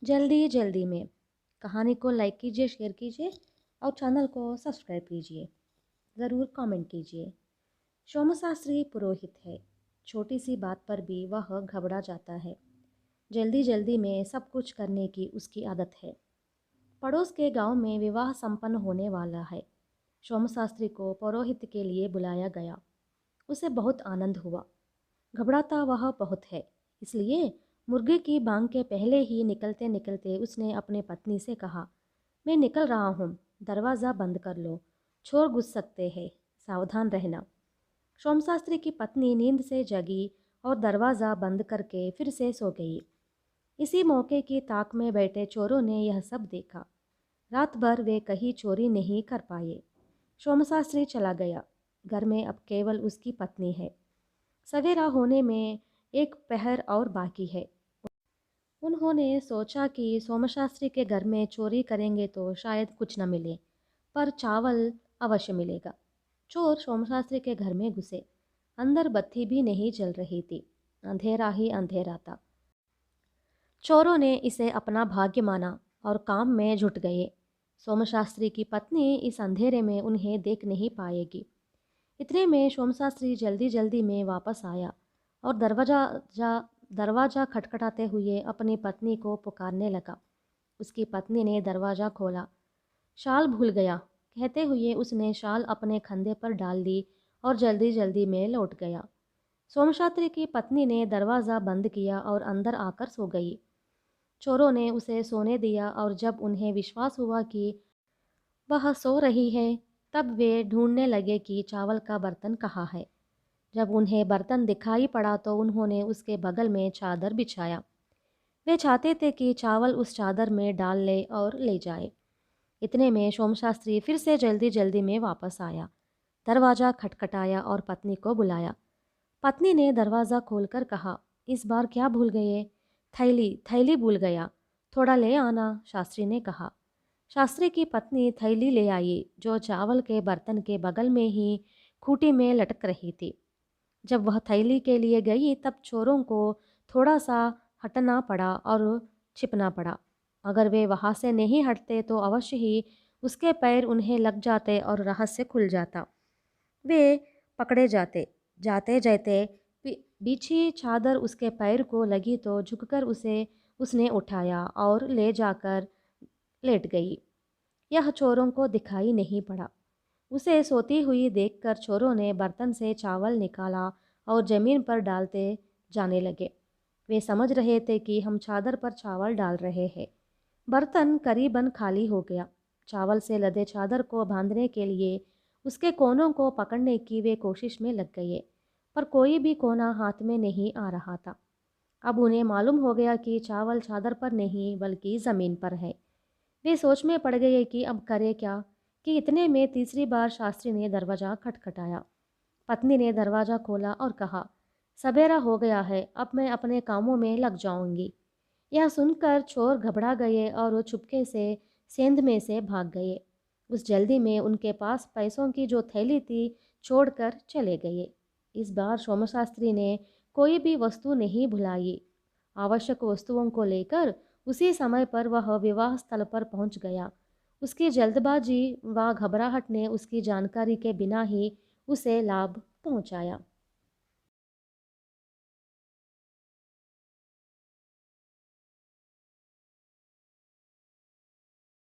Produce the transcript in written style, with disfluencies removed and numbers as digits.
जल्दी जल्दी में। कहानी को लाइक कीजिए, शेयर कीजिए और चैनल को सब्सक्राइब कीजिए। ज़रूर कमेंट कीजिए। सोमशास्त्री पुरोहित है। छोटी सी बात पर भी वह घबरा जाता है। जल्दी जल्दी में सब कुछ करने की उसकी आदत है। पड़ोस के गांव में विवाह संपन्न होने वाला है। सोमशास्त्री को पुरोहित के लिए बुलाया गया। उसे बहुत आनंद हुआ। घबराता वह बहुत है, इसलिए मुर्गे की बांग के पहले ही निकलते निकलते उसने अपने पत्नी से कहा, मैं निकल रहा हूँ, दरवाज़ा बंद कर लो, चोर घुस सकते हैं, सावधान रहना। सोमशास्त्री की पत्नी नींद से जगी और दरवाज़ा बंद करके फिर से सो गई। इसी मौके की ताक में बैठे चोरों ने यह सब देखा। रात भर वे कहीं चोरी नहीं कर पाए। सोमशास्त्री चला गया। घर में अब केवल उसकी पत्नी है। सवेरा होने में एक पहर और बाकी है। उन्होंने सोचा कि सोमशास्त्री के घर में चोरी करेंगे तो शायद कुछ न मिले, पर चावल अवश्य मिलेगा। चोर सोमशास्त्री के घर में घुसे। अंदर बत्ती भी नहीं जल रही थी। अंधेरा ही अंधेरा था। चोरों ने इसे अपना भाग्य माना और काम में जुट गए। सोमशास्त्री की पत्नी इस अंधेरे में उन्हें देख नहीं पाएगी। इतने में सोमशास्त्री जल्दी जल्दी में वापस आया और दरवाज़ा खटखटाते हुए अपनी पत्नी को पुकारने लगा। उसकी पत्नी ने दरवाज़ा खोला। शाल भूल गया कहते हुए उसने शाल अपने कंधे पर डाल दी और जल्दी जल्दी में लौट गया। सोमशास्त्री की पत्नी ने दरवाज़ा बंद किया और अंदर आकर सो गई। चोरों ने उसे सोने दिया और जब उन्हें विश्वास हुआ कि वह सो रही है, तब वे ढूंढने लगे कि चावल का बर्तन कहाँ है। जब उन्हें बर्तन दिखाई पड़ा तो उन्होंने उसके बगल में चादर बिछाया। वे चाहते थे कि चावल उस चादर में डाल ले और ले जाए। इतने में सोमशास्त्री फिर से जल्दी जल्दी में वापस आया। दरवाज़ा खटखटाया और पत्नी को बुलाया। पत्नी ने दरवाज़ा खोलकर कहा, इस बार क्या भूल गए? थैली थैली भूल गया, थोड़ा ले आना, शास्त्री ने कहा। शास्त्री की पत्नी थैली ले आई, जो चावल के बर्तन के बगल में ही खूंटी में लटक रही थी। जब वह थैली के लिए गई तब चोरों को थोड़ा सा हटना पड़ा और छिपना पड़ा। अगर वे वहाँ से नहीं हटते तो अवश्य ही उसके पैर उन्हें लग जाते और रहस्य खुल जाता। वे पकड़े जाते। जाते जाते बिछी चादर उसके पैर को लगी तो झुककर उसने उठाया और ले जाकर लेट गई। यह चोरों को दिखाई नहीं पड़ा। उसे सोती हुई देखकर चोरों ने बर्तन से चावल निकाला और जमीन पर डालते जाने लगे। वे समझ रहे थे कि हम चादर पर चावल डाल रहे हैं। बर्तन करीबन खाली हो गया। चावल से लदे चादर को बांधने के लिए उसके कोनों को पकड़ने की वे कोशिश में लग गए, पर कोई भी कोना हाथ में नहीं आ रहा था। अब उन्हें मालूम हो गया कि चावल चादर पर नहीं बल्कि ज़मीन पर है। वे सोच में पड़ गए कि अब करें क्या, कि इतने में तीसरी बार शास्त्री ने दरवाज़ा खटखटाया। पत्नी ने दरवाज़ा खोला और कहा, सवेरा हो गया है, अब मैं अपने कामों में लग जाऊंगी। यह सुनकर चोर घबरा गए और वो चुपके से सेंध में से भाग गए। उस जल्दी में उनके पास पैसों की जो थैली थी छोड़कर चले गए। इस बार सोमशास्त्री ने कोई भी वस्तु नहीं भुलाई। आवश्यक वस्तुओं को लेकर उसी समय पर वह विवाह स्थल पर पहुंच गया। उसकी जल्दबाजी व घबराहट ने उसकी जानकारी के बिना ही उसे लाभ पहुंचाया।